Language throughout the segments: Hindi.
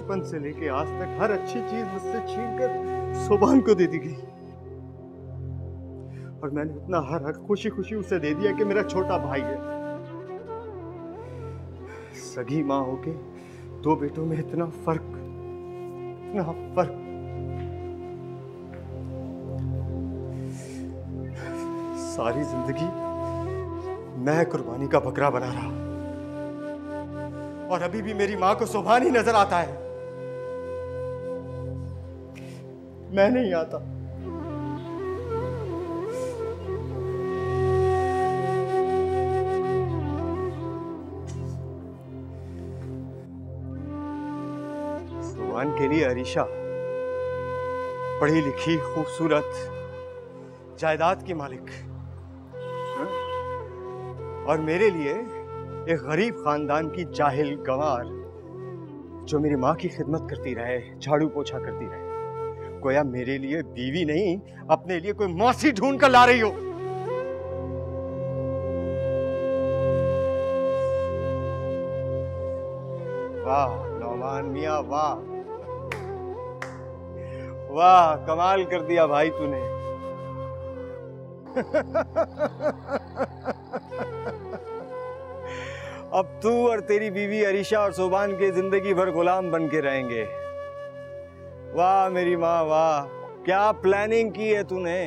बचपन से लेके आज तक हर अच्छी चीज मुझसे छीनकर सोबान को दे दी गई, और मैंने अपना हर हक खुशी खुशी उसे दे दिया कि मेरा छोटा भाई है। सगी माँ होके दो बेटों में इतना फर्क, इतना फर्क। सारी जिंदगी मैं कुर्बानी का बकरा बना रहा, और अभी भी मेरी मां को सोभान ही नजर आता है। मैं नहीं आता। सोभान के लिए अरीशा पढ़ी लिखी, खूबसूरत, जायदाद की मालिक, और मेरे लिए एक गरीब खानदान की जाहिल गंवार जो मेरी माँ की खिदमत करती रहे, झाड़ू पोछा करती रहे। गोया मेरे लिए बीवी नहीं, अपने लिए कोई मौसी ढूंढ कर ला रही हो। वाह नौमान मियां, वाह वाह, कमाल कर दिया भाई तूने। अब तू और तेरी बीवी अरीशा और सोबान के जिंदगी भर गुलाम बन के रहेंगे। वाह मेरी माँ, वाह, क्या प्लानिंग की है तूने।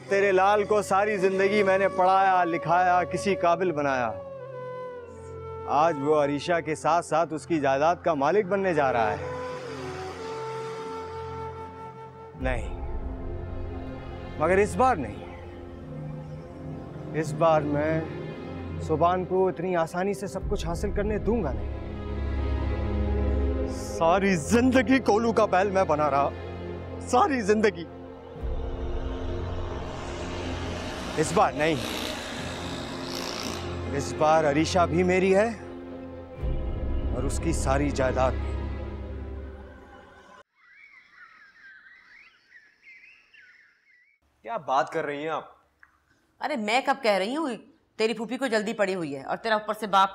तेरे लाल को सारी जिंदगी मैंने पढ़ाया लिखाया, किसी काबिल बनाया। आज वो अरीशा के साथ साथ उसकी जायदाद का मालिक बनने जा रहा है। नहीं, मगर इस बार नहीं। इस बार मैं सोबान को इतनी आसानी से सब कुछ हासिल करने दूंगा नहीं। सारी जिंदगी कोलू का बैल मैं बना रहा, सारी जिंदगी। इस बार नहीं, इस बार अरीशा भी मेरी है और उसकी सारी जायदाद भी। क्या बात कर रही हैं आप? अरे मैं कब कह रही हूँ, तेरी फूफी को जल्दी पड़ी हुई है और तेरा ऊपर से बाप।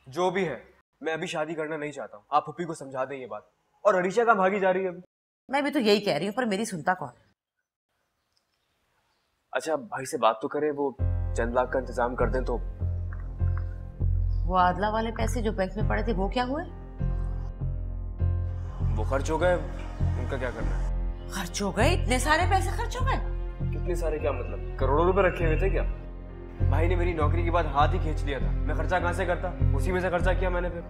जो भी है, मैं अभी शादी करना नहीं चाहता हूँ। आप फूफी को समझा दें ये बात। और अरीशा कहाँ भागी जा रही है अभी? मैं भी तो यही कह रही हूँ, पर मेरी सुनता कौन? अच्छा भाई से बात तो करें, वो चंद लाख का इंतजाम कर दें तो। वो आदला वाले पैसे जो बैंक में पड़े थे वो क्या हुए? वो खर्च हो गए, उनका क्या करना है? खर्च हो गए? इतने सारे पैसे खर्च हो गए? कितने सारे क्या मतलब? करोड़ों रुपए रखे हुए थे क्या? भाई ने मेरी नौकरी के बाद हाथ ही खींच लिया था। मैं खर्चा कहाँ से करता? उसी में से खर्चा किया मैंने। फिर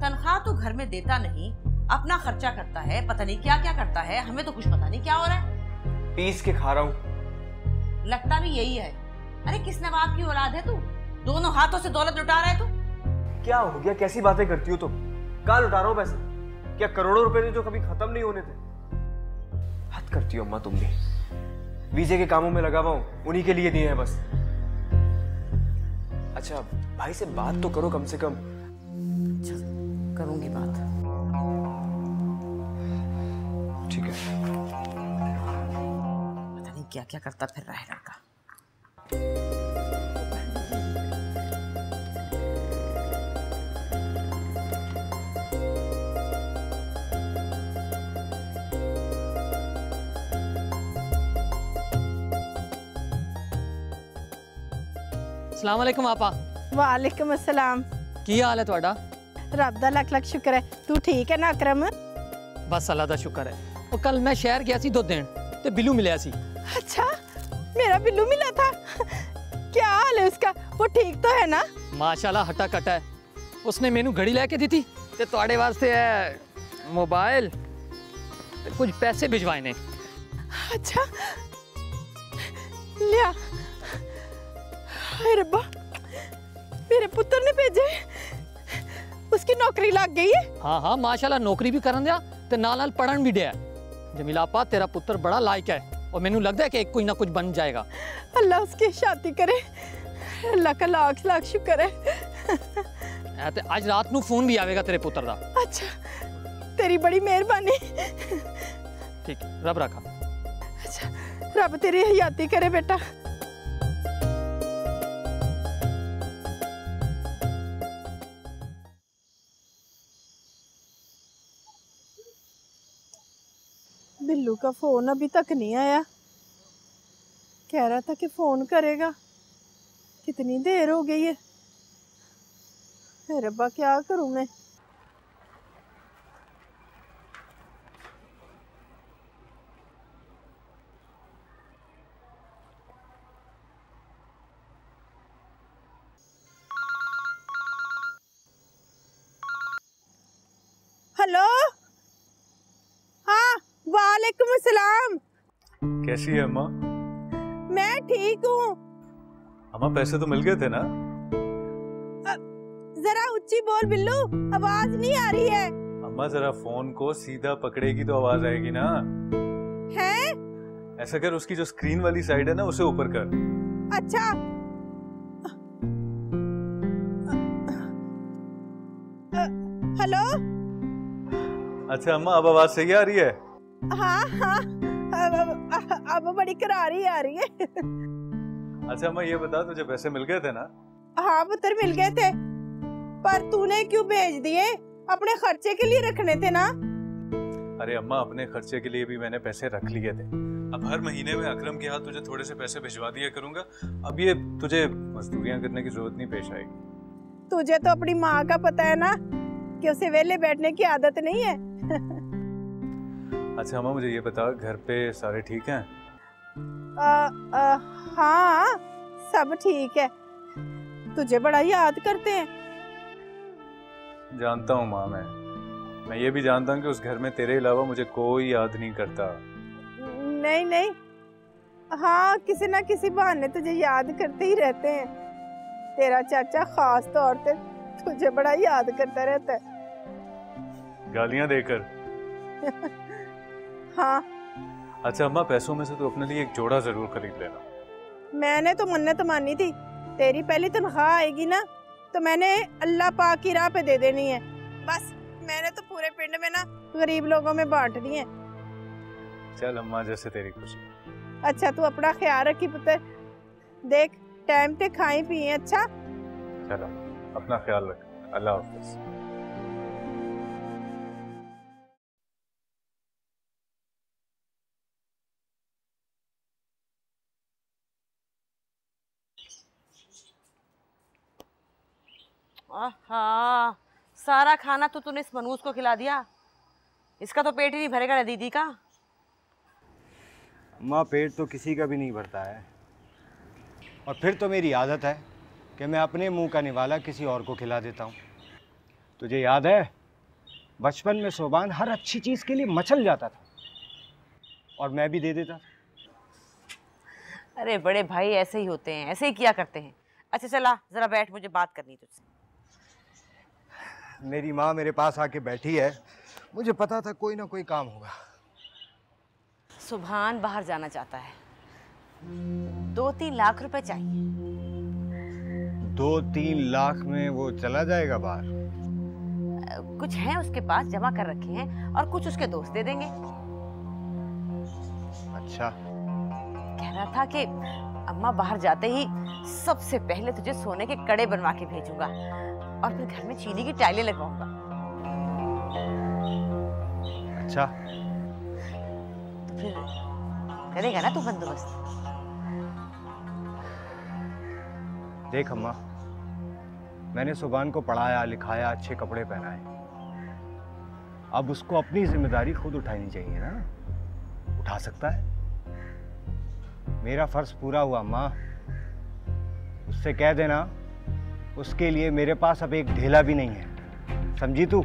तनख्वाह तो घर में देता नहीं, अपना खर्चा करता है, पता नहीं क्या क्या करता है। हमें तो कुछ पता नहीं क्या हो रहा है। पीस के खा रहा हूँ। लगता भी यही है। अरे किस नवाब की औलाद है तू? दोनों हाथों से दौलत लुटा रहा है तू। क्या हो गया? कैसी बातें करती हो तुम? कहाँ लुटा रहा हूँ पैसे? क्या करोड़ों रुपए थे जो कभी खत्म नहीं होने थे? हद करती हो अम्मा तुम भी। वीजे के कामों में लगा हुआ हूँ, उन्हीं के लिए दिए हैं बस। अच्छा भाई से बात तो करो कम से कम। चल करूंगी बात। ठीक है। पता नहीं क्या क्या करता फिर रहा है लड़का। अस्सलाम वालेकुम आपा। वालेकुम अस्सलाम। की हाल है ਤੁਹਾਡਾ? रब दा लख लख शुक्र है। तू ठीक है ना अकरम? बस अल्लाह दा शुक्र है। वो कल मैं शहर गया सी 2 दिन ते बिल्लू मिलया सी। अच्छा, मेरा बिल्लू मिला था। क्या हाल है उसका? वो ठीक तो है ना? माशाल्लाह हटा कटा है। उसने मेनू घड़ी लेके दी थी ते ਤੁਹਾਡੇ वास्ते है मोबाइल ते कुछ पैसे भिजवाए ने। अच्छा लिया। हाय रब्बा, मेरे पुत्र ने भेजे। उसकी नौकरी लग गई है? हाँ हाँ माशाल्लाह नौकरी भी करन दिया ते नाल नाल पढ़न भी दिया। जमीला आपा तेरा पुत्र बड़ा लायक है और मैनू लगता है कि कोई ना कुछ बन जाएगा। अल्लाह उसकी शादी करे। अल्लाह का लाख लाख शुक्र है। ते आज रात नू फोन भी आवेगा तेरे पुत्र दा। अच्छा, तेरी बड़ी मेहरबानी। ठीक, रब रखा। अच्छा, रब तेरी हयाती करे बेटा। बिल्लू का फोन अभी तक नहीं आया। कह रहा था कि फोन करेगा। कितनी देर हो गई है। अरे रब्बा क्या करूं मैं। हेलो, हाँ वालेकुम अस्सलाम। कैसी है अम्मा? मैं ठीक हूँ। अम्मा पैसे तो मिल गए थे ना? जरा ऊंची बोल बिल्लू, आवाज नहीं आ रही है। अम्मा जरा फोन को सीधा पकड़ेगी तो आवाज आएगी ना। है? ऐसा कर, उसकी जो स्क्रीन वाली साइड है ना उसे ऊपर कर। अच्छा। हेलो। अच्छा अम्मा, अब आवाज सही आ रही है? हाँ हाँ, अब बड़ी करारी आ रही है। अच्छा अम्मा ये बता, तुझे पैसे मिल गए थे ना? हाँ पुत्र मिल गए थे, पर तूने क्यों भेज दिए? अपने खर्चे के लिए रखने थे ना। अरे अम्मा, अपने खर्चे के लिए भी मैंने पैसे रख लिए थे। अब हर महीने में अकरम के हाथ तुझे थोड़े से पैसे भिजवा दिया करूंगा। अब ये तुझे मजदूरियां करने की जरूरत नहीं पेश आएगी। तुझे तो अपनी माँ का पता है ना कि उसे वेले बैठने की आदत नहीं है। अच्छा अम्मा मुझे ये बता, घर पे सारे ठीक हैं? हाँ सब ठीक है। तुझे बड़ा याद करते हैं। जानता हूँ माँ, मैं ये भी जानता हूँ कि उस घर में तेरे अलावा मुझे कोई याद नहीं करता। नहीं नहीं, हाँ किसी ना किसी बहाने तुझे याद करते ही रहते हैं। तेरा चाचा खास तौर पे तुझे बड़ा याद करता रहता है। गालियां देकर। हाँ। अच्छा अम्मा, पैसों में से तो अपने लिए एक जोड़ा जरूर खरीद लेना। मैंने तो मन्नत मानी थी, तेरी पहली तनख्वाह आएगी ना तो मैंने अल्लाह पाक की राह पे दे देनी है। बस मैंने तो पूरे पिंड में ना गरीब लोगों में बांट दी है। चल अम्मा, जैसे तेरी खुशी। अच्छा तू अपना ख्याल रखी पुत्र। देख टाइम पे खाई पिए। अच्छा चलो, अपना ख्याल रख। अल्लाह हाफिज। आहा, सारा खाना तो तूने इस मनूस को खिला दिया। इसका तो पेट ही नहीं भरेगा ना दीदी का। माँ, पेट तो किसी का भी नहीं भरता है, और फिर तो मेरी आदत है कि मैं अपने मुंह का निवाला किसी और को खिला देता हूँ। तुझे याद है बचपन में सोबान हर अच्छी चीज़ के लिए मचल जाता था और मैं भी दे देता था। अरे बड़े भाई ऐसे ही होते हैं, ऐसे ही किया करते हैं। अच्छा चला जरा बैठ, मुझे बात करनी तुझसे। मेरी माँ मेरे पास आके बैठी है, मुझे पता था कोई ना कोई काम होगा। सुभान बाहर जाना चाहता है, 2-3 लाख रुपए चाहिए। 2-3 लाख में वो चला जाएगा बाहर? कुछ है उसके पास जमा कर रखे हैं और कुछ उसके दोस्त दे देंगे। अच्छा। कह रहा था कि अम्मा बाहर जाते ही सबसे पहले तुझे सोने के कड़े बनवा के भेजूंगा और फिर घर में चीनी की टाइलें लगवाऊंगा। अच्छा, तो फिर करेगा ना तू बंदोबस्त? देख अम्मा, मैंने सुभान को पढ़ाया लिखाया, अच्छे कपड़े पहनाए। अब उसको अपनी जिम्मेदारी खुद उठानी चाहिए ना। उठा सकता है। मेरा फर्ज पूरा हुआ अम्मा। उससे कह देना उसके लिए मेरे पास अब एक ढेला भी नहीं है, समझी तू?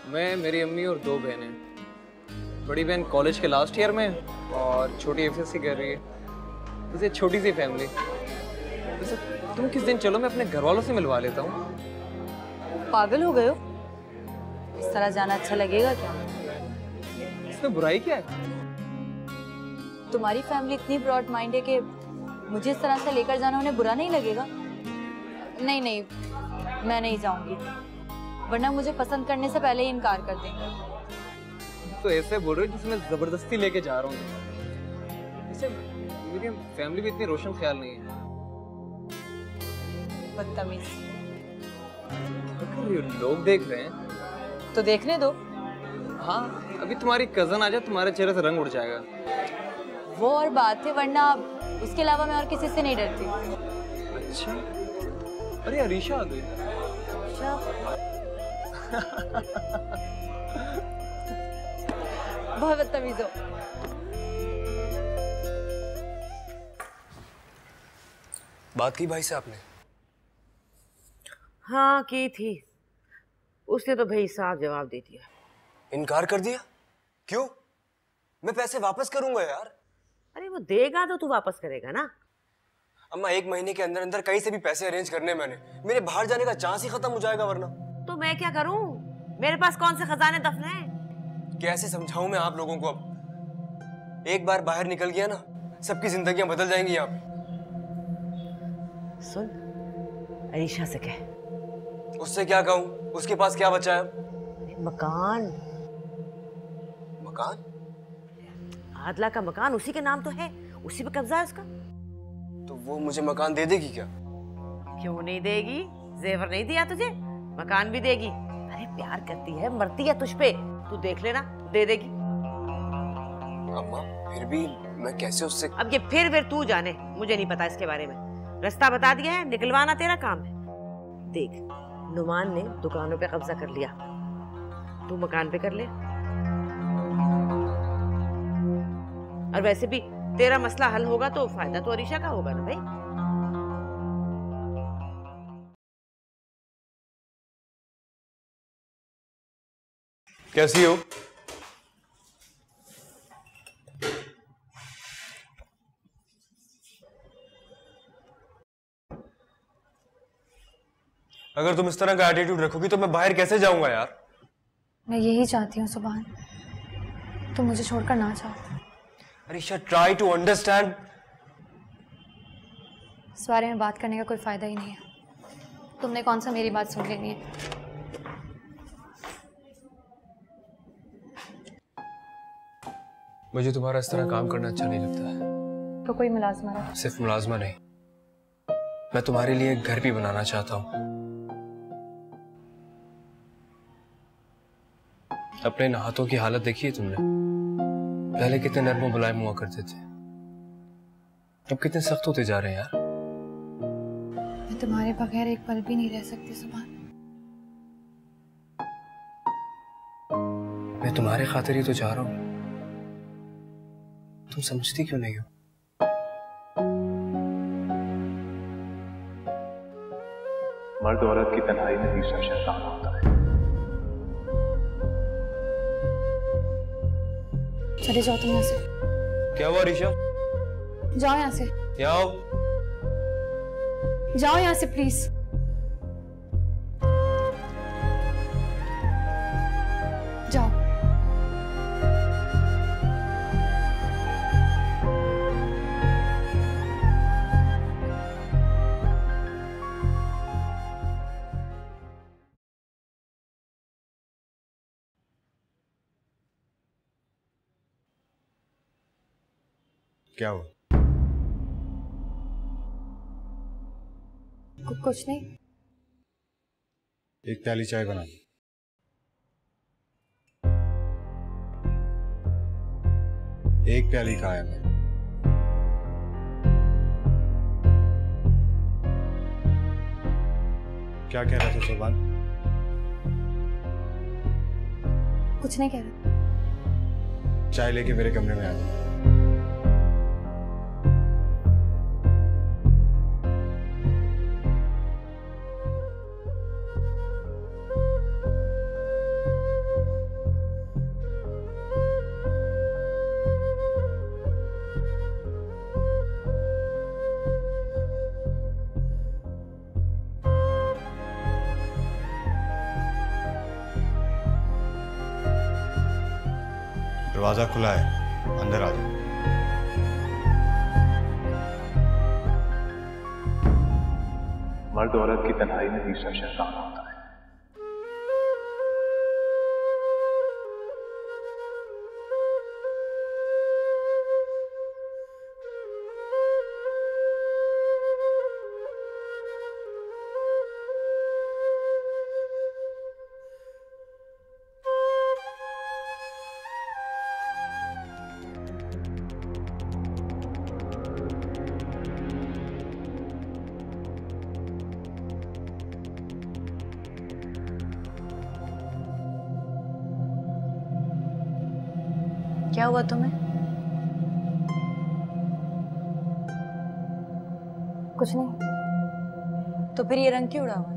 मैं, मेरी अम्मी और 2 बहनें। बड़ी बहन कॉलेज के लास्ट ईयर में और छोटी एफएससी कर रही है। वैसे छोटी सी फैमिली। वैसे तुम किस दिन चलो, मैं अपने घर वालों से मिलवा लेता हूँ। पागल हो गए हो? इस तरह जाना अच्छा लगेगा क्या? इसमें बुराई क्या है? तुम्हारी फैमिली इतनी ब्रॉड माइंड है कि मुझे इस तरह से लेकर जाना उन्हें बुरा नहीं लगेगा। नहीं नहीं, मैं नहीं जाऊंगी, वरना मुझे पसंद करने से पहले ही इनकार कर देंगे। तो ऐसे बोल रहे हो जिसमें जबरदस्ती लेके जा रहा हूँ। वैसे मेरी फैमिली में इतनी रोशन ख्याल नहीं है। बदतमीज। क्या कर रही हो? लोग देख रहे हैं। तो देखने दो। हाँ, अभी तुम्हारी कजन आ जाए तुम्हारे चेहरे से रंग उड़ जाएगा। वो और बात है, वरना उसके अलावा मैं और किसी से नहीं डरती। अच्छा, अरे अरीशा आ गई। बहुत बदतमीज हो। बात की भाई से आपने? हाँ की थी, उसने तो भाई साहब जवाब दे दिया। इनकार कर दिया? क्यों? मैं पैसे वापस करूंगा यार। अरे वो देगा तो तू वापस करेगा ना। अम्मा, 1 महीने के अंदर अंदर कहीं से भी पैसे अरेंज करने मैंने, मेरे बाहर जाने का चांस ही खत्म हो जाएगा वरना। तो मैं क्या करूं? मेरे पास कौन से खजाने दफन हैं? कैसे समझाऊं मैं आप लोगों को? अब एक बार बाहर निकल गया ना, सबकी जिंदगियां बदल जाएंगी यहाँ पे। सुन, अरीशा से कह। उससे क्या कहूँ? उसके पास क्या बचा है? मकान। मकान? आदला का मकान उसी के नाम तो है, उसी पे कब्जा है उसका। तो वो मुझे मकान दे देगी क्या? क्यों नहीं देगी? जेवर नहीं दिया तुझे, मकान भी देगी। अरे प्यार करती है, मरती है तुझ पे, तू देख लेना, दे देगी। अम्मा, फिर भी मैं कैसे उससे? अब ये फिर तू जाने, मुझे नहीं पता इसके बारे में। रास्ता बता दिया है, निकलवाना तेरा काम है। देख, नुमान ने दुकानों पे कब्जा कर लिया, तू मकान पे कर ले। और वैसे भी तेरा मसला हल होगा तो फायदा तो अरीशा का होगा ना भाई। कैसी हो? अगर तुम इस तरह का एटीट्यूड रखोगी तो मैं बाहर कैसे जाऊंगा यार? मैं यही चाहती हूँ सुभान, तुम मुझे छोड़कर ना जाओ। Areesha, try to understand. इस बारे में बात करने का कोई फायदा ही नहीं है। तुमने कौन सा मेरी बात सुन लेनी है? मुझे तुम्हारा इस तरह काम करना अच्छा नहीं लगता है। तो कोई मुलाजमा रहा। सिर्फ मुलाजमा नहीं, मैं तुम्हारे लिए एक घर भी बनाना चाहता हूँ। अपने इन हाथों की हालत देखी है तुमने? पहले कितने नर्म मुलायम हुआ करते थे, अब कितने सख्त होते जा रहे हैं यार। मैं तुम्हारे बगैर एक पल भी नहीं रह सकती सुभान। मैं तुम्हारे खातिर ही तो जा रहा हूँ, तुम समझती क्यों नहीं हो? मर्द औरत की तन्हाई में तीसरा शैतान होता है। चले जाओ तुम यहाँ से। क्या हुआ ऋषा? जाओ यहाँ से, यहाँ आओ। जाओ यहाँ से प्लीज। जाओ। क्या हुआ? कुछ नहीं। एक प्याली चाय बना दो। एक प्याली खाया मैं। क्या कह रहा था सुभान? कुछ नहीं कह रहा। चाय लेके मेरे कमरे में आ जाओ। दरवाजा खुला है, अंदर आ जाओ। मर्द औरत की तन्हाई में तीसरा शैतान होता है। क्या हुआ तुम्हें? कुछ नहीं। तो फिर ये रंग क्यों उड़ा हुआ?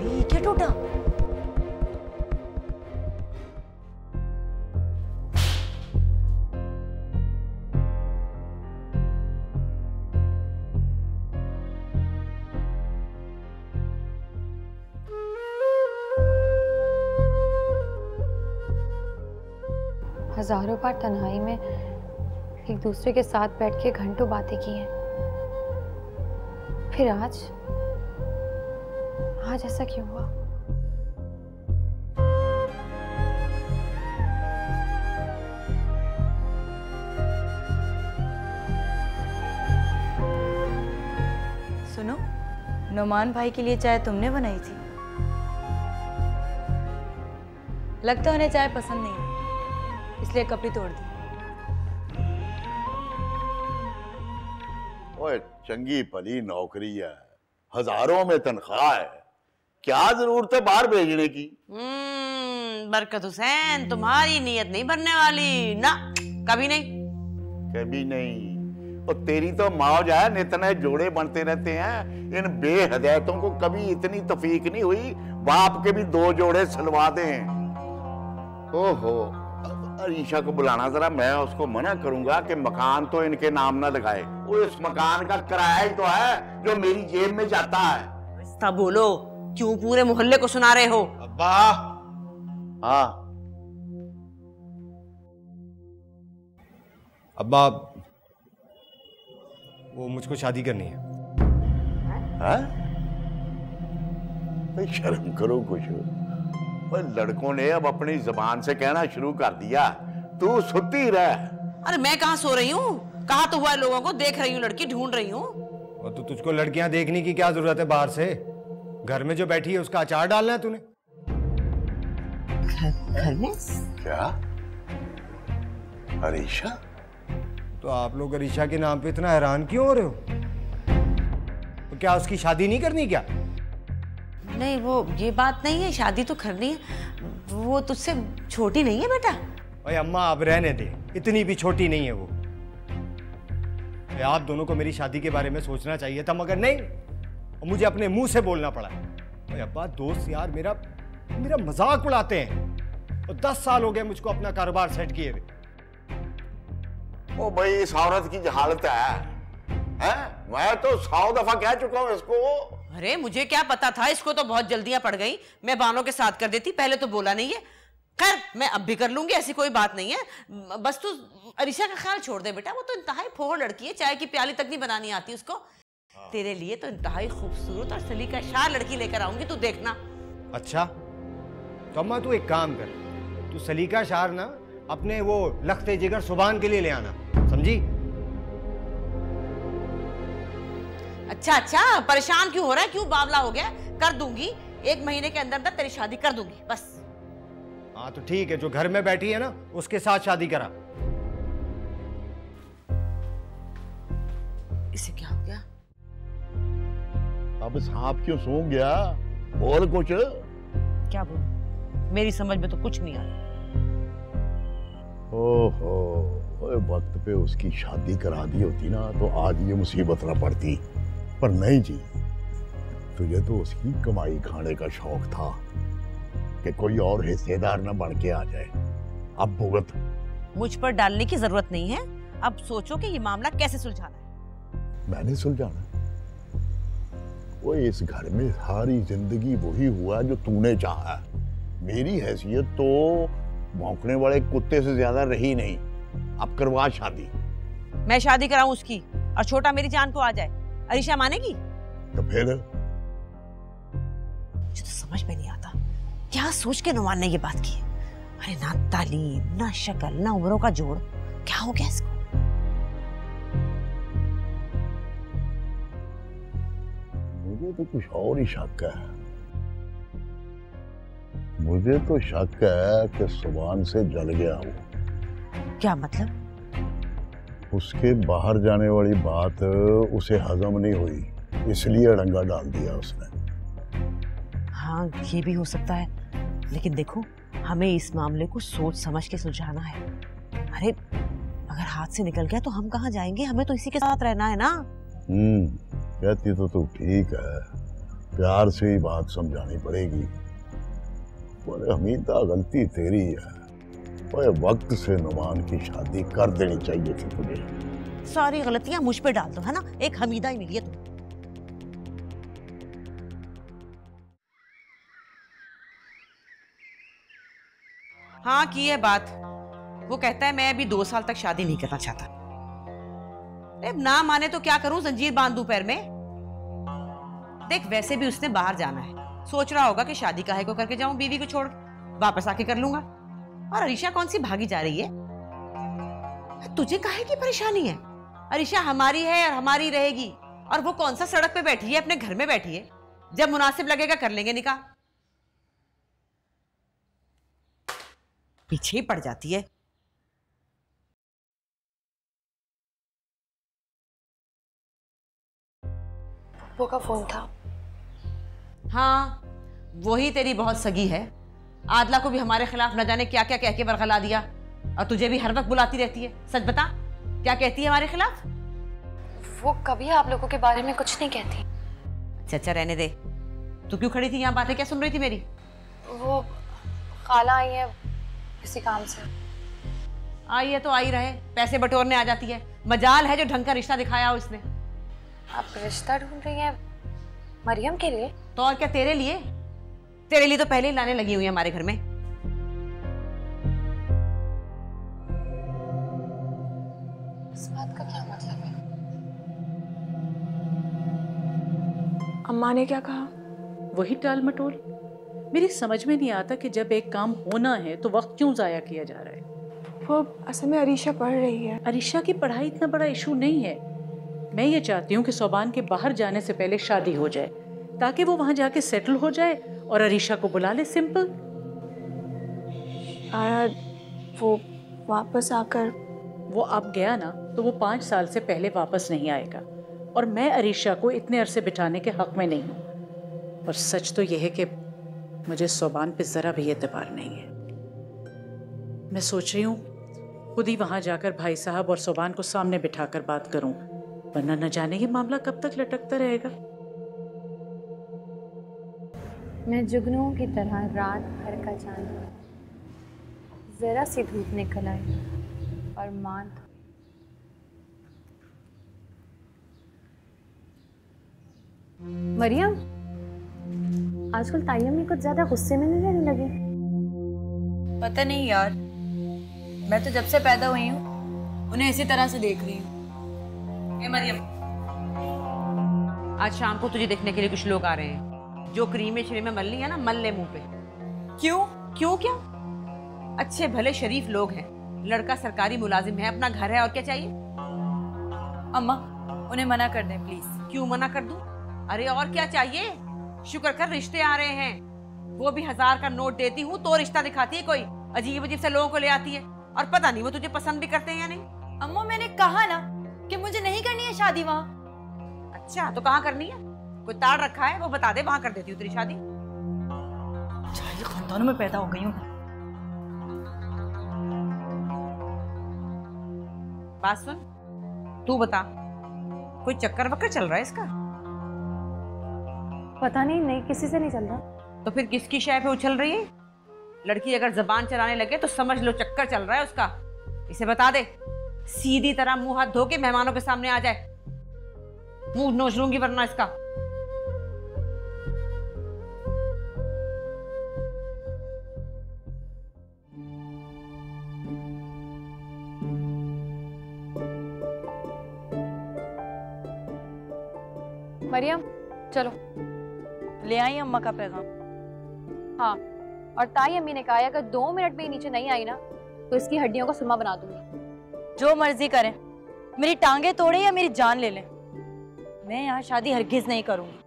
ये क्या टूटा? हजारों बार तन्हाई में एक दूसरे के साथ बैठ के घंटों बातें की हैं, फिर आज ऐसा क्यों हुआ? सुनो, नुमान भाई के लिए चाय तुमने बनाई थी। लगता है उन्हें चाय पसंद नहीं है, इसलिए कपड़ी तोड़ दी। ओए चंगी भली नौकरी है, हजारों में तनख्वाह है, क्या जरूरत है बाहर भेजने की? बरकत हुसैन, तुम्हारी नीयत नहीं बनने वाली ना, कभी नहीं। कभी नहीं। और तेरी तो मौज है, नितने जोड़े बनते रहते हैं। इन बेहदायतों को कभी इतनी तफीक नहीं हुई बाप के भी 2 जोड़े सलवा दें। ओहो, अरीशा को बुलाना जरा, मैं उसको मना करूंगा कि मकान तो इनके नाम ना लगाए। वो इस मकान का किराया ही तो है जो मेरी जेब में जाता है। तब बोलो, क्यों पूरे मोहल्ले को सुना रहे हो? अब्बा। हाँ अब्बा, वो मुझको शादी करनी है। भाई शर्म करो कुछ। भाई लड़कों ने अब अपनी जबान से कहना शुरू कर दिया, तू सुती रह। अरे मैं कहाँ सो रही हूँ? कहा तो हुआ लोगों को देख रही हूँ, लड़की ढूंढ रही हूँ। और तो तुझको लड़कियां देखने की क्या जरूरत है बाहर से? घर में जो बैठी है उसका अचार डालना है तूने। घर में? क्या अरीशा? तो आप लोग अरीशा के नाम पे इतना हैरान क्यों हो रहे हो? तो क्या उसकी शादी नहीं करनी क्या? नहीं, वो ये बात नहीं है, शादी तो करनी है। वो तुझसे छोटी नहीं है बेटा। भाई अम्मा अब रहने दे, इतनी भी छोटी नहीं है वो। आप दोनों को मेरी शादी के बारे में सोचना चाहिए था, मगर नहीं, और मुझे अपने मुंह से बोलना पड़ा। भाई अब्बा, दोस्त यार मेरा मजाक उड़ाते हैं, और 10 साल हो गए मुझको अपना कारोबार सेट किए हुए। ओ भाई, इस औरत की हालत है? मैं तो 100 दफा कह चुका हूं इसको। अरे मुझे क्या पता था, इसको तो बहुत जल्दियां पड़ गई। मैं बानों के साथ कर देती, पहले तो बोला नहीं है। खैर, मैं अब भी कर लूंगी, ऐसी कोई बात नहीं है। बस तू अरीशा का ख्याल छोड़ दे बेटा, वो तो इंतहाई फोड़ लड़की है, चाय की प्याली तक नहीं बनानी आती उसको। तेरे लिए तो इंतहाई खूबसूरत और सलीकाशार लड़की लेकर आऊंगी, तू देखना। अच्छा, तो अम्मा तू एक काम कर, तू सलीकाशार ना अपने वो लखते जिगर सुभान के लिए ले आना, समझी? अच्छा, परेशान क्यों हो रहा है? क्यों बावला हो गया? कर दूंगी, 1 महीने के अंदर तेरी शादी कर दूंगी, बस। हाँ तो ठीक है, जो घर में बैठी है ना उसके साथ शादी करा। इसे क्या हो गया? अब सांप क्यों सूंघ गया? बोल कुछ। क्या बोलूं? मेरी समझ में तो कुछ नहीं आ रहा। ओहो, वक्त पे उसकी शादी करा दी होती ना तो आज ये मुसीबत ना पड़ती, पर नहीं जी। तुझे तो उसकी कमाई खाने का शौक था कि कोई और हिस्सेदार ना बन के आ जाए। अब भुगत। मुझ पर डालने की जरूरत नहीं है। अब सोचो कि ये मामला कैसे सुलझाना है। मैंने सुलझाना? वो इस घर में सारी जिंदगी वही हुआ जो तूने चाहा। मेरी हैसियत तो भौंकने वाले कुत्ते से ज्यादा रही नहीं। अब करवा शादी। मैं शादी कराऊं उसकी और छोटा मेरी जान को आ जाए, अरीशा मानेगी? तो फिर मुझे तो समझ में नहीं आता, क्या सोच के नुमान ने ये बात की? अरे ना तालीम, ना शक्ल, ना उम्रों का जोड़, क्या हो गया इसको? मुझे तो कुछ और ही शक है। मुझे तो शक है कि सुभान से जल गया वो। क्या मतलब? उसके बाहर जाने वाली बात उसे हजम नहीं हुई, इसलिए अड़ंगा डाल दिया उसने। हाँ ये भी हो सकता है, लेकिन देखो हमें इस मामले को सोच समझ के सुलझाना है। अरे अगर हाथ से निकल गया तो हम कहाँ जाएंगे, हमें तो इसी के साथ रहना है ना। कहती तो तू ठीक है, प्यार से ही बात समझानी पड़ेगी, पर हमीदा गलती तेरी है। ओए वक्त से नुमान की शादी कर देनी चाहिए थी तुझे। सारी गलतियां मुझ पे डाल दो, है ना, एक हमीदा ही मिली है तुम। हाँ की है बात, वो कहता है मैं अभी 2 साल तक शादी नहीं करना चाहता। अरे ना माने तो क्या करूं, जंजीर बांध दूं पैर में। देख वैसे भी उसने बाहर जाना है, सोच रहा होगा कि शादी काहे को करके जाऊं, बीवी को छोड़ वापस आके कर लूंगा। और अरीशा कौन सी भागी जा रही है, तुझे काहे की परेशानी है? अरीशा हमारी है और हमारी रहेगी। और वो कौन सा सड़क पे बैठी है, अपने घर में बैठी है। जब मुनासिब लगेगा कर लेंगे निकाह। पीछे ही पड़ जाती है। वो का फोन था। हाँ वही तेरी बहुत सगी है, आदला को भी हमारे खिलाफ न जाने क्या क्या कह के बरगला दिया, और तुझे भी हर वक्त बुलाती रहती है। सच बता क्या कहती है हमारे खिलाफ? वो कभी आप लोगों के बारे में कुछ नहीं कहती। अच्छा अच्छा रहने दे, तू क्यों खड़ी थी यहाँ, बातें क्या सुन रही थी मेरी? वो खाला आई है किसी काम से। आई है तो आई रहे, पैसे बटोरने आ जाती है। मजाल है जो ढंग का रिश्ता दिखाया हो इसने। आप रिश्ता ढूंढ रही हैं मरियम के लिए? तो और क्या तेरे लिए? तेरे लिए तो पहले ही लाने लगी हुई है हमारे घर में। इस बात का क्या मतलब है? अम्मा ने क्या कहा? वही टाल मटोल। मेरी समझ में नहीं आता कि जब एक काम होना है तो वक्त क्यों जाया किया जा रहा है। वो असल में अरीशा पढ़ रही है। अरीशा की पढ़ाई इतना बड़ा इशू नहीं है। मैं ये चाहती हूँ कि सोबान के बाहर जाने से पहले शादी हो जाए, ताकि वो वहां जाके सेटल हो जाए और अरीशा को बुला ले। सिंपल। वो वापस आकर, वो अब गया ना तो वो 5 साल से पहले वापस नहीं आएगा, और मैं अरीशा को इतने अरसे बिठाने के हक में नहीं हूँ। और सच तो यह है कि मुझे सोबान पे जरा भी एतबार नहीं है। मैं सोच रही हूँ खुद ही वहां जाकर भाई साहब और सोबान को सामने बिठाकर बात करूं, वरना न जाने ये मामला कब तक लटकता रहेगा। मैं जुगनुओं की तरह रात भर का चांद, जरा सी धूप निकल आई और मान मरियम, आजकल तायम्मी कुछ ज्यादा गुस्से में नहीं रहने लगी। पता नहीं यार, मैं तो जब से पैदा हुई हूँ उन्हें इसी तरह से देख रही हूँ। मरियम, आज शाम को तुझे देखने के लिए कुछ लोग आ रहे हैं। जो क्रीमे श्रीमे मल ली है ना, मल ले मुंह पे। क्यों? क्यों क्या? अच्छे भले शरीफ लोग हैं, लड़का सरकारी मुलाजिम है, अपना घर है, और क्या चाहिए? अम्मा उन्हें मना कर दें प्लीज। क्यों मना कर दूं? अरे और क्या चाहिए? शुक्र कर रिश्ते आ रहे हैं। वो भी 1000 का नोट देती हूँ तो रिश्ता दिखाती है कोई, अजीब अजीब से लोगों को ले आती है, और पता नहीं वो तुझे पसंद भी करते हैं या नहीं। अम्मा मैंने कहा ना कि मुझे नहीं करनी है शादी वहाँ। अच्छा तो कहाँ करनी है? कोई ताड़ रखा है वो बता दे, वहां कर देती हूँ तेरी शादी। ये खानदानों में पैदा हो गई हूँ। बात सुन, तू बता, कोई चक्कर वक्कर चल रहा है इसका? पता नहीं किसी से नहीं चल रहा। तो फिर किसकी शय पे उछल रही है? लड़की अगर जबान चलाने लगे तो समझ लो चक्कर चल रहा है उसका। इसे बता दे, सीधी तरह मुंह हाथ धो के मेहमानों के सामने आ जाए, मुंह नोच लूंगी वरना इसका। मरियम चलो। ले आई अम्मा का पैगाम। हाँ, और ताई अम्मी ने कहा है अगर 2 मिनट में ही नीचे नहीं आई ना तो इसकी हड्डियों का सुरमा बना दूंगी। जो मर्जी करें, मेरी टांगे तोड़े या मेरी जान ले लें, मैं यहाँ शादी हरगिज नहीं करूंगी।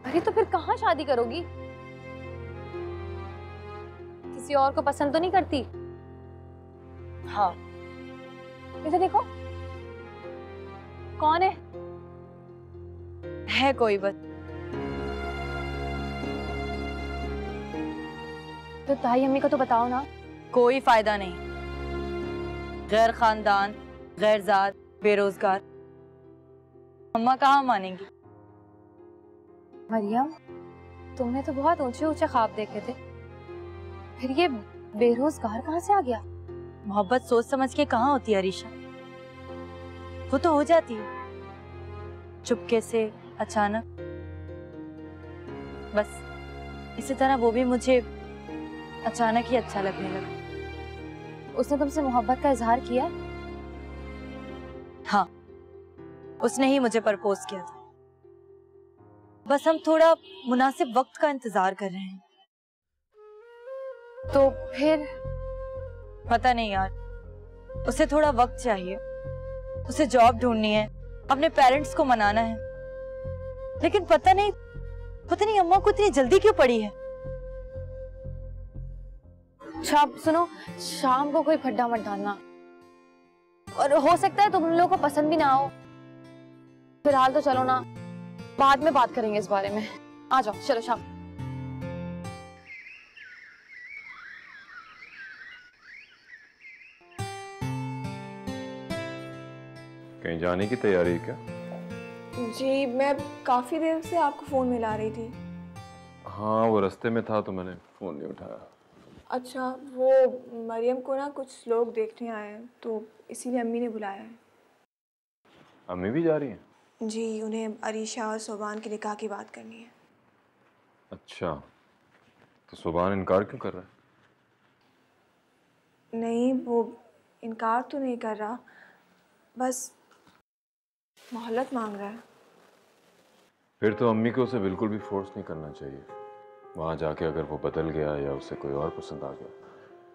अरे तो फिर कहाँ शादी करोगी? किसी और को पसंद तो नहीं करती? हाँ। इधर देखो, कौन है कोई बस। तो ताई अम्मी को तो बताओ ना। कोई फायदा नहीं। गैर खानदान, गैर जात, बेरोजगार, अम्मा कहाँ मानेंगी। मरियम, तुमने तो बहुत ऊंचे ऊंचे ख्वाब देखे थे, फिर ये बेरोजगार कहाँ से आ गया? मोहब्बत सोच समझ के कहाँ होती है अरीशा, वो तो हो जाती है चुपके से, अचानक। बस इसी तरह वो भी मुझे अचानक ही अच्छा लगने लगा। उसने तुमसे मोहब्बत का इजहार किया? हाँ, उसने ही मुझे प्रपोज किया था। बस हम थोड़ा मुनासिब वक्त का इंतजार कर रहे हैं। तो फिर? पता नहीं यार, उसे थोड़ा वक्त चाहिए। उसे जॉब ढूंढनी है, अपने पेरेंट्स को मनाना है। लेकिन पता नहीं अम्मा को इतनी जल्दी क्यों पड़ी है। सुनो, शाम को कोई खड्डा मत डालना, और हो सकता है तुम लोगों को पसंद भी ना आओ। फिलहाल तो चलो ना, बाद में बात करेंगे इस बारे में। आ जाओ, चलो शाम। कहीं जाने की तैयारी है क्या? जी, मैं काफी देर से आपको फोन मिला रही थी। हाँ, वो रास्ते में था तो मैंने फोन नहीं उठाया। अच्छा, वो मरियम को ना कुछ लोग देखने आए हैं, तो इसीलिए अम्मी ने बुलाया है। अम्मी भी जा रही हैं? जी, उन्हें अरीशा और सोबान के निकाह की बात करनी है। अच्छा, तो सोबान इनकार क्यों कर रहा है? नहीं, वो इनकार तो नहीं कर रहा, बस मोहलत मांग रहा है। फिर तो अम्मी को उसे बिल्कुल भी फोर्स नहीं करना चाहिए। वहाँ जाके अगर वो बदल गया या उसे कोई और पसंद आ गया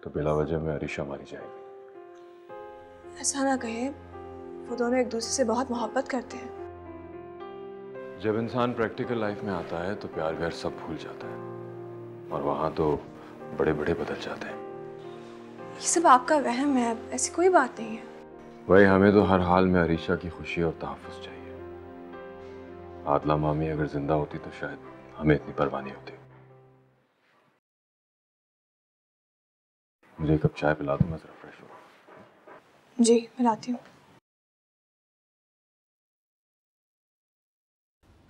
तो बिला वजह में अरीशा मारी जाएगी। ऐसा ना कहे, वो दोनों एक दूसरे से बहुत मोहब्बत करते हैं। जब इंसान प्रैक्टिकल लाइफ में आता है तो प्यार व्यार सब भूल जाता है, और वहाँ तो बड़े बड़े बदल जाते हैं। ये सब आपका वहम है, ऐसी कोई बात नहीं है। भाई, हमें तो हर हाल में अरीशा की खुशी और तहफ़्फ़ुज़ चाहिए। आदला मामी अगर जिंदा होती तो शायद हमें इतनी परवाह नहीं होती। मुझे एक कप चाय पिला दो, मैं जरा फ्रेश हो। जी, पिलाती हूँ।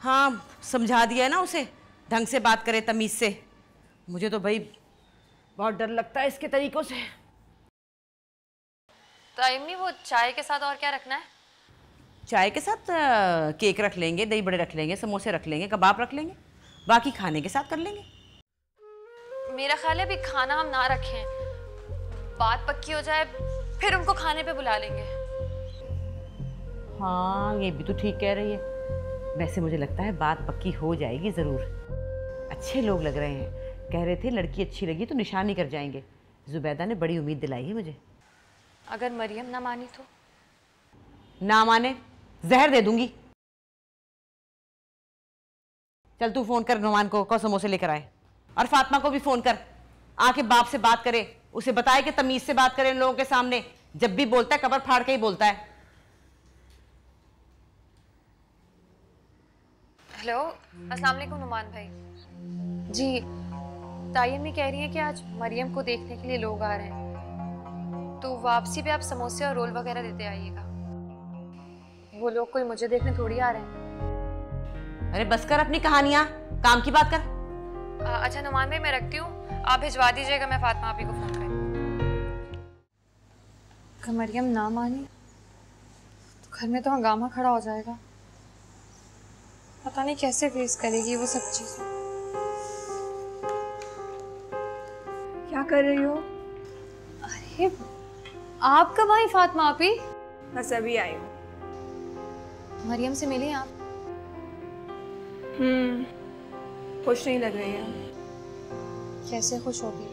हाँ, समझा दिया है ना उसे, ढंग से बात करे, तमीज से। मुझे तो भाई बहुत डर लगता है इसके तरीकों से। तो अम्मी, वो चाय के साथ और क्या रखना है? चाय के साथ केक रख लेंगे, दही बड़े रख लेंगे, समोसे रख लेंगे, कबाब रख लेंगे, बाकी खाने के साथ कर लेंगे। मेरा ख्याल है अभी खाना हम ना रखें, बात पक्की हो जाए फिर उनको खाने पे बुला लेंगे। हाँ, ये भी तो ठीक कह रही है। वैसे मुझे लगता है बात पक्की हो जाएगी ज़रूर। अच्छे लोग लग रहे हैं, कह रहे थे लड़की अच्छी लगी तो निशानी कर जाएंगे। जुबैदा ने बड़ी उम्मीद दिलाई है मुझे। अगर मरियम ना मानी तो? ना माने जहर दे दूंगी। चल तू फोन कर नुमान को समोसे लेकर आए, और फातिमा को भी फोन कर, आके बाप से बात करे, उसे बताए कि तमीज से बात करे इन लोगों के सामने। जब भी बोलता है कबर फाड़ के ही बोलता है। हेलो, अस्सलाम वालेकुम नुमान भाई। जी, ताई अम्मी कह रही है कि आज मरियम को देखने के लिए लोग आ रहे हैं, तो वापसी पे आप समोसे और रोल वगैरह देते आइएगा। वो लोग कोई मुझे देखने थोड़ी आ रहे हैं। अरे बस कर अपनी कहानियां, काम की बात कर। अच्छा नुमान भाई, मैं रखती हूँ, आप भिजवा दीजिएगा, मैं फातिमा आपी को फोन करूँ। अगर मरियम ना मानी तो घर में तो हंगामा खड़ा हो जाएगा। पता नहीं कैसे फेस करेगी वो सब चीजें। क्या कर रही हो? अरे आप कब आई फातिमा आपी? बस अभी आई हूँ। मरियम से मिली आप? खुश नहीं लग रही है। कैसे खुश होगी?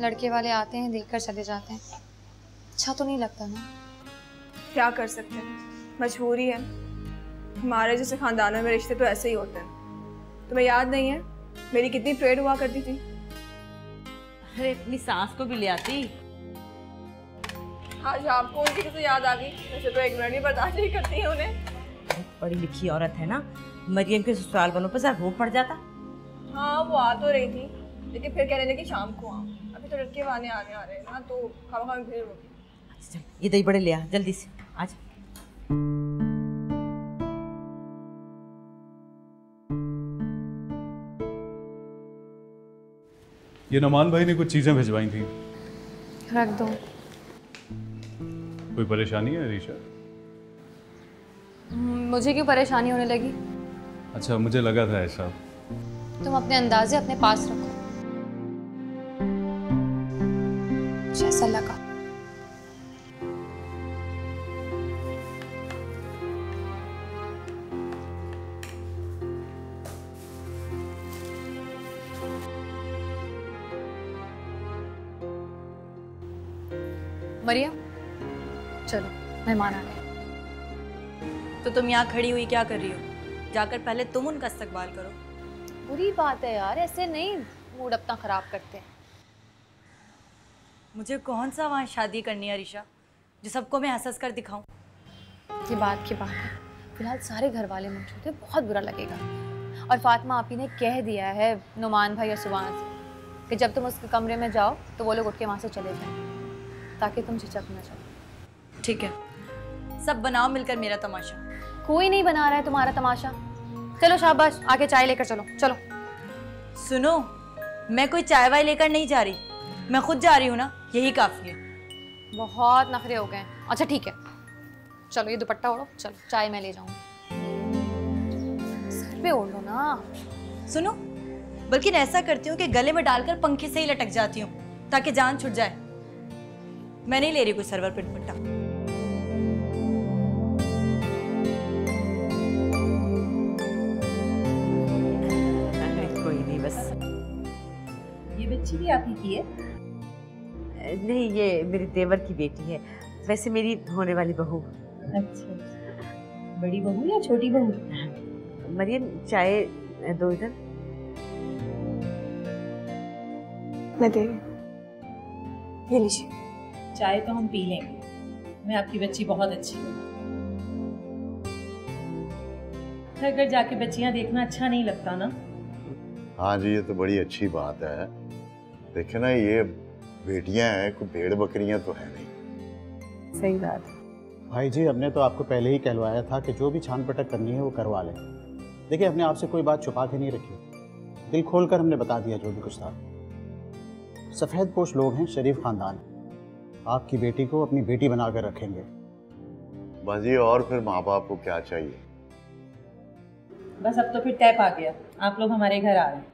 लड़के वाले आते हैं, देखकर चले जाते हैं, अच्छा तो नहीं लगता ना। क्या कर सकते हैं, मजबूरी है। हमारे जैसे खानदानों में रिश्ते तो ऐसे ही होते हैं। तुम्हें याद नहीं है मेरी कितनी प्रेड हुआ करती थी? अरे अपनी सास को भी ले आती। आज आपको उनकी कैसे याद आ गई? वैसे तो एक मिनट भी बर्दाश्त नहीं करती है उन्हें। पढ़ी लिखी औरत है ना, मरियम के ससुराल वालों पर जरा रोक पड़ जाता। हाँ वो आ तो रही थी, लेकिन फिर कह रहे थे कि शाम को आओ। अभी तो लड़के आने आ रहे हैं ना, तो खावा में भीड़ होगी। चल ये दही बड़े ले आ जल्दी से, आजा। ये नमान भाई ने कुछ चीजें भिजवाई थी, रख दो। कोई परेशानी है अरीशा? मुझे क्यों परेशानी होने लगी? अच्छा, मुझे लगा था ऐसा। तुम अपने अंदाजे अपने पास रखो, जैसा लगा। मरियम चलो, मेहमान आ गए। तो तुम यहाँ खड़ी हुई क्या कर रही हो? जाकर पहले तुम उनका इस्तकबाल करो। बुरी बात है यार, ऐसे नहीं मूड अपना खराब करते। मुझे कौन सा वहाँ शादी करनी है अरीशा, जो सबको मैं हंस कर दिखाऊं? ये बात की बात है, फिलहाल सारे घर वाले मौजूद हैं, बहुत बुरा लगेगा। और फातिमा आपी ने कह दिया है नुमान भाई और सुभान से कि जब तुम उसके कमरे में जाओ तो वो लोग उठ के वहाँ से चले जाएं, ताकि तुम झिझक ना जाओ। ठीक है, सब बनाओ मिलकर मेरा तमाशा। कोई नहीं बना रहा है तुम्हारा तमाशा। चलो शाबाश, आके चाय लेकर चलो। चलो सुनो, मैं कोई चाय वाय लेकर नहीं जा रही, मैं खुद जा रही हूँ ना, यही काफी है। बहुत नखरे हो गए। अच्छा ठीक है, चलो ये दुपट्टा ओढ़ो, चलो चाय मैं ले जाऊंगी। सर पे ओढ़ लो ना। सुनो, बल्कि ऐसा करती हूँ कि गले में डालकर पंखे से ही लटक जाती हूँ, ताकि जान छुट जाए। मैं नहीं ले रही कोई सरवर पे दुपट्टा। कोई नहीं, बस। ये बच्ची भी आप ही की है? नहीं, ये मेरे देवर की बेटी है, वैसे मेरी होने वाली बहू। अच्छा, बड़ी बहू या छोटी बहू? मरियम चाय दो इधर। मैं दे रही हूँ, ये लीजिए। चाय तो हम पी लेंगे, मैं आपकी बच्ची बहुत अच्छी है। घर घर जाके बच्चियां देखना अच्छा नहीं लगता ना? हाँ जी, ये तो बड़ी अच्छी बात है। देखे ना, ये बेटियां हैं, कोई भेड़ बकरियां तो है नहीं। सही बात है। भाई जी, हमने तो आपको पहले ही कहलवाया था कि जो भी छान पटक करनी है वो करवा लें। देखिए, हमने आपसे कोई बात छुपा के नहीं रखी, दिल खोल कर हमने बता दिया जो भी कुछ था। सफ़ेद पोश लोग हैं, शरीफ खानदान, आपकी बेटी को अपनी बेटी बना कर रखेंगे। बस जी, और फिर माँ बाप को क्या चाहिए? बस अब तो फिर तय पा गया, आप लोग हमारे घर आ रहे हैं।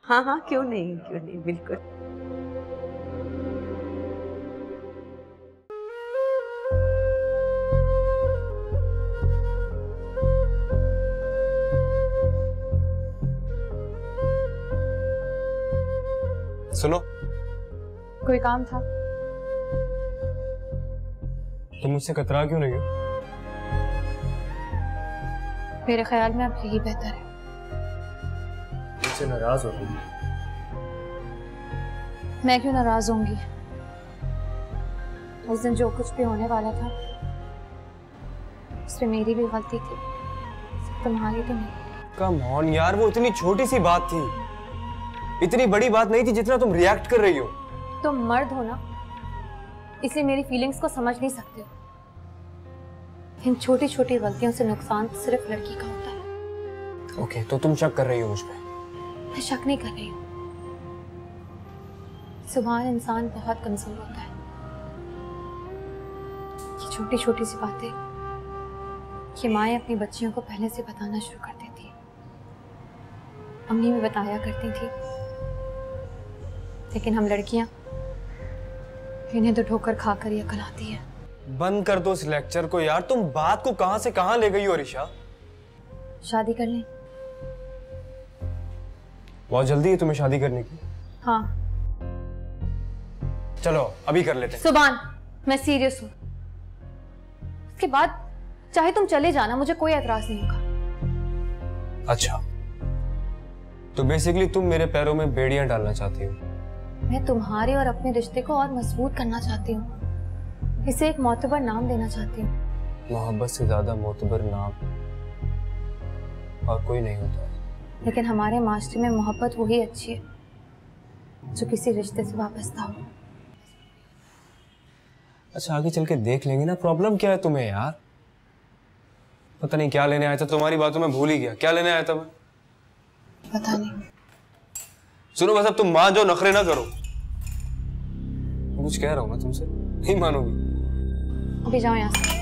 हाँ हाँ, क्यों नहीं, बिल्कुल। सुनो, कोई काम था? तुम मुझसे कतरा क्यों रही हो? मेरे ख्याल में अब यही बेहतर है। मुझसे नाराज हो तुम? मैं क्यों नाराज होंगी? उस दिन जो कुछ भी होने वाला था उसमें मेरी भी गलती थी, तुम्हारी तो नहीं। कम ऑन यार, वो इतनी छोटी सी बात थी, इतनी बड़ी बात नहीं थी जितना तुम रिएक्ट कर रही हो। तुम मर्द हो ना, इसलिए मेरी फीलिंग्स को समझ नहीं सकते हो। इन छोटी छोटी गलतियों से नुकसान सिर्फ लड़की का होता है। ओके, तो तुम शक कर रही हो मुझ पे? मैं शक नहीं कर रही हूँ। सुभान इंसान बहुत कमजोर होता है। ये छोटी छोटी सी बातें ये माएँ अपनी बच्चियों को पहले से बताना शुरू कर देती है। अम्मी भी बताया करती थी, लेकिन हम लड़कियां इन्हें तो ठोकर खाकर ही अकल आती है। बंद कर दो इस लेक्चर को यार, तुम बात को कहां से कहां ले गई हो अरीशा? शादी कर लें? बहुत जल्दी है तुम्हें शादी करने की? हाँ। चलो अभी कर लेते हैं। सुभान, मैं सीरियस हूँ। उसके बाद चाहे तुम चले जाना, मुझे कोई एतराज नहीं होगा। अच्छा, तो बेसिकली तुम मेरे पैरों में बेड़ियां डालना चाहती हो? मैं तुम्हारे और अपने रिश्ते को और मजबूत करना चाहती हूँ, इसे एक मोतबर नाम देना चाहती हूँ। मोहब्बत से ज्यादा मोतबर नाम और कोई नहीं होता है। लेकिन हमारे मास्टर में मोहब्बत वही अच्छी है जो किसी रिश्ते से वापस हो। अच्छा आगे चल के देख लेंगे ना। प्रॉब्लम क्या है तुम्हें यार? पता नहीं क्या लेने आया था, तुम्हारी बातों में भूल ही गया क्या लेने आया था मैं। पता नहीं। सुनो बस अब तुम मान जाओ, नखरे ना करो। कुछ कह रहा हूं मैं तुमसे, नहीं मानोगी। अभी जाओ यहाँ से।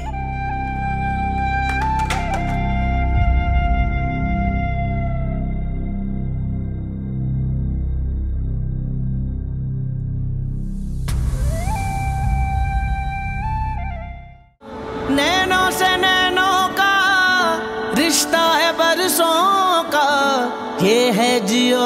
नैनों से नैनों का रिश्ता है बरसों का, ये है जियो